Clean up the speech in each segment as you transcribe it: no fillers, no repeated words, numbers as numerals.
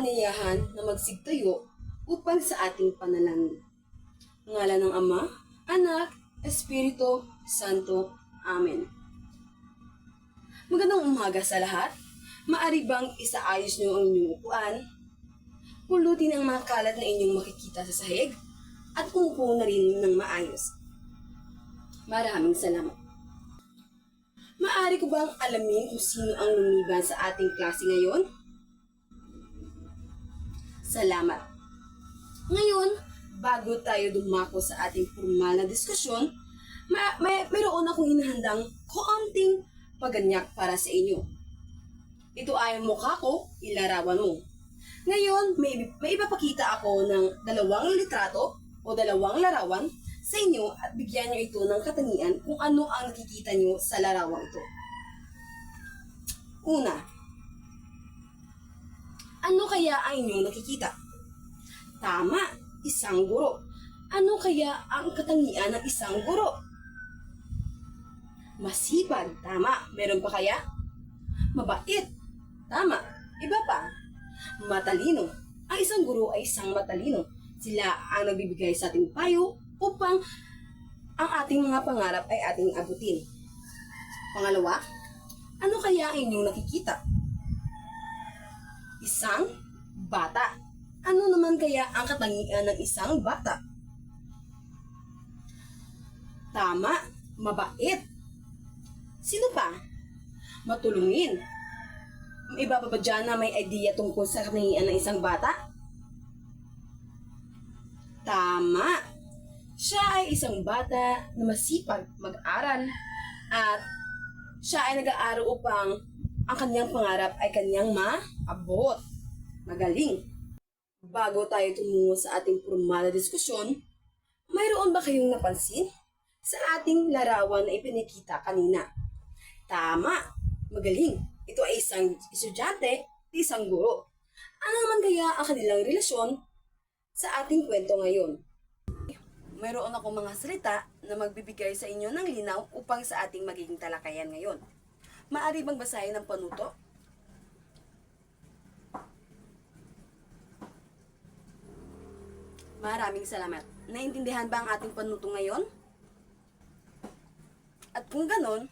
anyayahan na magsigtayo upang sa ating panalangin. Ngalan ng Ama, Anak, Espiritu Santo. Amen. Magandang umaga sa lahat. Maari bang isaayos niyo ang inyong upuan? Pulutin ang mga kalat na inyong makikita sa sahig at umupo na rin ng maayos. Maraming salamat. Maari ko bang alamin kung sino ang lumiban sa ating klase ngayon? Salamat. Ngayon, bago tayo dumako sa ating formal na diskusyon, mayroon akong hinahandang kaunting paganyak para sa inyo. Ito ay mukha ko, ilarawan mo. Ngayon, may ipapakita ako ng dalawang litrato o dalawang larawan sa inyo at bigyan nyo ito ng katangian kung ano ang nakikita nyo sa larawang ito. Una, ano kaya ang inyong nakikita? Tama, isang guro. Ano kaya ang katangian ng isang guro? Masipag, tama. Meron pa kaya? Mabait, tama. Iba pa? Matalino. Ang isang guro ay isang matalino. Sila ang nagbibigay sa ating payo upang ang ating mga pangarap ay ating abutin. Pangalawa, ano kaya ang inyong nakikita? Isang bata. Ano naman kaya ang katangian ng isang bata? Tama, mabait. Sino pa? Matulungin. May iba pa ba dyan na may idea tungkol sa katangian ng isang bata? Tama. Siya ay isang bata na masipag mag-aral at siya ay nag-aaral upang ang kanyang pangarap ay kanyang maabot. Magaling. Bago tayo tumungo sa ating formal na diskusyon, mayroon ba kayong napansin sa ating larawan na ipinakita kanina? Tama, magaling. Ito ay isang estudyante at isang guro. Ano naman kaya ang kanilang relasyon sa ating kwento ngayon? Mayroon ako mga salita na magbibigay sa inyo ng linaw upang sa ating magiging talakayan ngayon. Maaari bang basahin ang panuto? Maraming salamat. Naintindihan ba ang ating panuto ngayon? At kung ganon,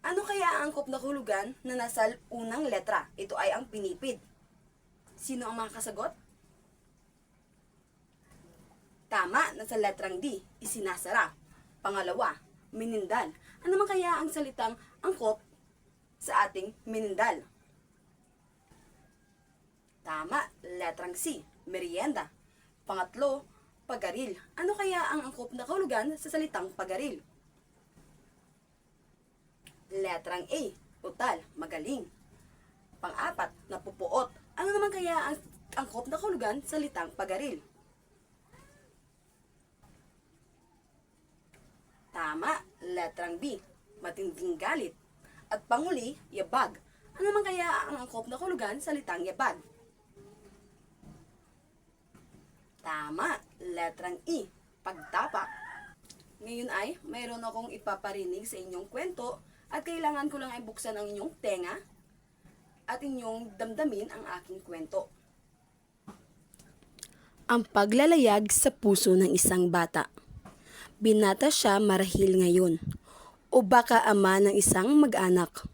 ano kaya ang angkop na hulugan na nasa unang letra? Ito ay ang pinipid. Sino ang makakasagot? Tama, nasa letrang D, isinasara. Pangalawa, minindal. Ano man kaya ang salitang angkop sa ating minindal? Tama, letrang C, merienda. Pangatlo, pagaril. Ano kaya ang angkop na kahulugan sa salitang pagaril? Letrang A, utal, magaling. Pang-apat, napupuot. Ano naman kaya ang angkop na kahulugan sa salitang pagaril? Tama, letrang B, matinding galit. At panghuli, yabag. Ano naman kaya ang angkop na kahulugan sa salitang yabag? Tama, letrang E, pagtapak. Ngayon ay mayroon akong ipaparinig sa inyong kwento at kailangan ko lang ay buksan ang inyong tenga at inyong damdamin ang aking kwento. Ang paglalayag sa puso ng isang bata. Binata siya marahil ngayon, o baka ama ng isang mag-anak.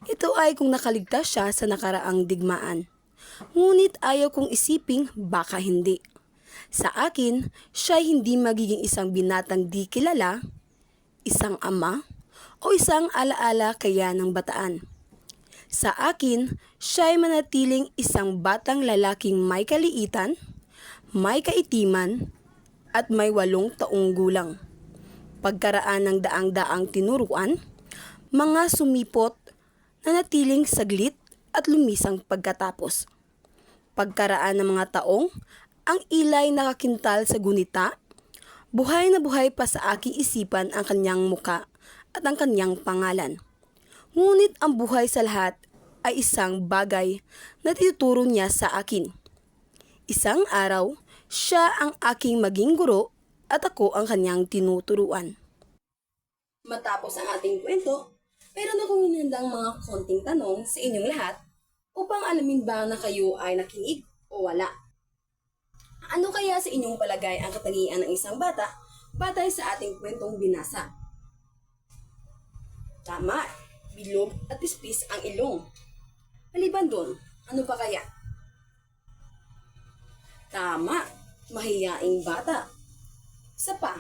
Ito ay kung nakaligtas siya sa nakaraang digmaan. Ngunit ayaw kong isiping baka hindi. Sa akin, siya hindi magiging isang binatang di kilala, isang ama, o isang alaala kaya ng bataan. Sa akin, siya ay manatiling isang batang lalaking may kaliitan, may kaitiman, at may 8 taong gulang. Pagkaraan ng daang-daang tinuruan, mga sumipot na natiling saglit at lumisang pagkatapos. Pagkaraan ng mga taong, ang ilay nakakintal sa gunita, buhay na buhay pa sa aking isipan ang kanyang muka at ang kanyang pangalan. Ngunit ang buhay sa lahat ay isang bagay na tinuturo niya sa akin. Isang araw, siya ang aking maging guro at ako ang kanyang tinuturuan. Matapos ang ating kwento, meron akong hinandang mga konting tanong sa inyong lahat upang alamin ba na kayo ay nakinig o wala. Ano kaya sa inyong palagay ang katangian ng isang bata batay sa ating kwentong binasa? Tama, bilog at pispis ang ilong. Maliban doon, ano pa kaya? Tama, mahiyaing bata. Isa pa.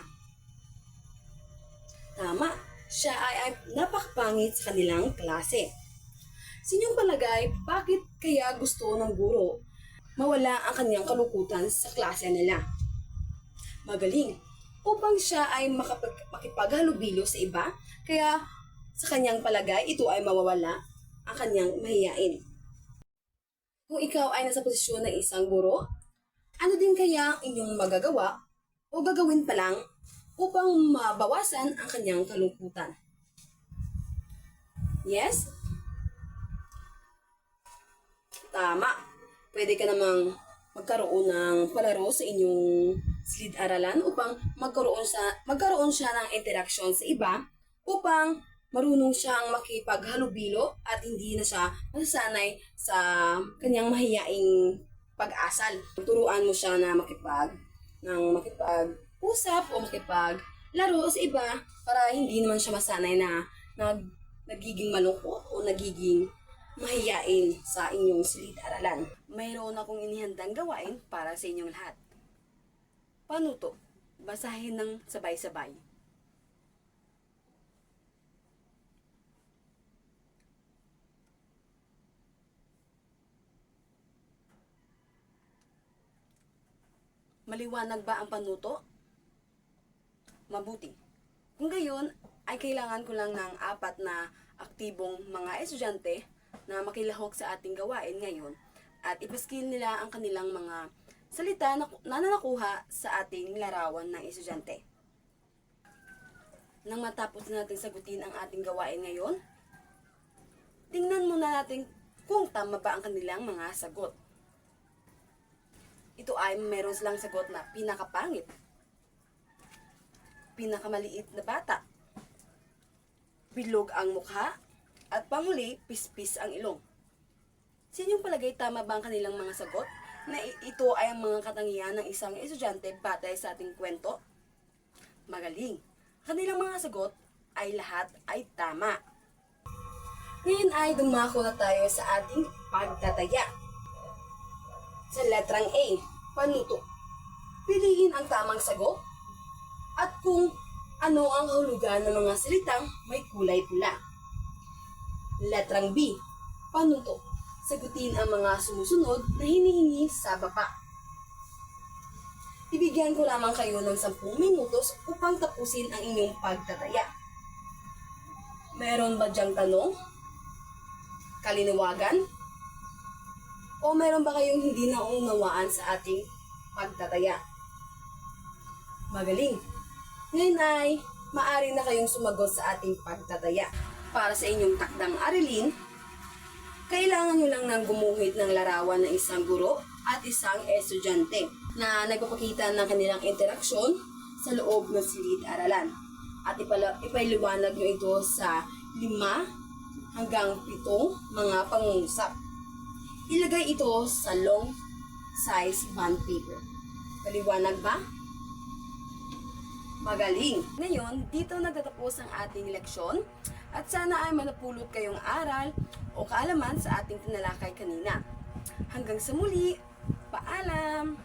Tama, siya ay napakapangit sa kanilang klase. Sa inyong palagay, bakit kaya gusto ng guro mawala ang kanyang kalukutan sa klase nila? Magaling, upang siya ay makipaghalubilo sa iba, kaya sa kanyang palagay, ito ay mawawala ang kanyang mahiyain. Kung ikaw ay nasa posisyon ng isang guro, ano din kaya ang inyong magagawa o gagawin pa lang upang mabawasan ang kanyang kalungkutan? Yes? Tama. Pwede ka namang magkaroon ng palaro sa inyong silid-aralan upang magkaroon siya ng interaksyon sa iba upang marunong siyang makipaghalubilo at hindi na siya masasanay sa kanyang mahiyaing pag-asal. Turuan mo siya na makipag-usap o makipaglaro sa iba para hindi naman siya masanay na nagiging malungkot o nagiging mahiyain sa inyong silid-aralan. Mayroon akong inihandang gawain para sa inyong lahat. Paano to? Basahin ng sabay-sabay. Maliwanag ba ang panuto? Mabuti. Kung gayon, ay kailangan ko lang ng 4 na aktibong mga estudyante na makilahok sa ating gawain ngayon at ipaskil nila ang kanilang mga salita na nakuha sa ating larawan ng estudyante. Nang matapos natin sagutin ang ating gawain ngayon, tingnan muna natin kung tama ba ang kanilang mga sagot. Ito ay meron silang sagot na pinakapangit, pinakamaliit na bata, bilog ang mukha, at panguli, pispis ang ilong. Sa inyong palagay, tama ba ang kanilang mga sagot na ito ay ang mga katangian ng isang estudyante batay sa ating kwento? Magaling. Kanilang mga sagot ay lahat ay tama. Ngayon ay dumako na tayo sa ating pagtataya. Sa letrang A, panuto. Piliin ang tamang sagot at kung ano ang hulugan ng mga salitang may kulay pula. Letrang B, panuto. Sagutin ang mga sumusunod na hinihingi sa baba. Ibigyan ko lamang kayo ng 10 minutos upang tapusin ang inyong pagtataya. Meron ba diyang tanong? Kalinawagan? O meron ba kayong hindi naunawaan sa ating pagtataya? Magaling! Ngayon ay maaari na kayong sumagot sa ating pagtataya. Para sa inyong takdang aralin, kailangan nyo lang nang gumuhit ng larawan ng isang guro at isang estudyante na nagpapakita ng kanilang interaksyon sa loob ng silid-aralan. At ipaliwanag nyo ito sa 5 hanggang 7 mga pangungusap. Ilagay ito sa long size bond paper. Paliwanag ba? Magaling! Ngayon, dito nagtatapos ang ating leksyon at sana ay manapulot kayong aral o kaalaman sa ating tinalakay kanina. Hanggang sa muli, paalam!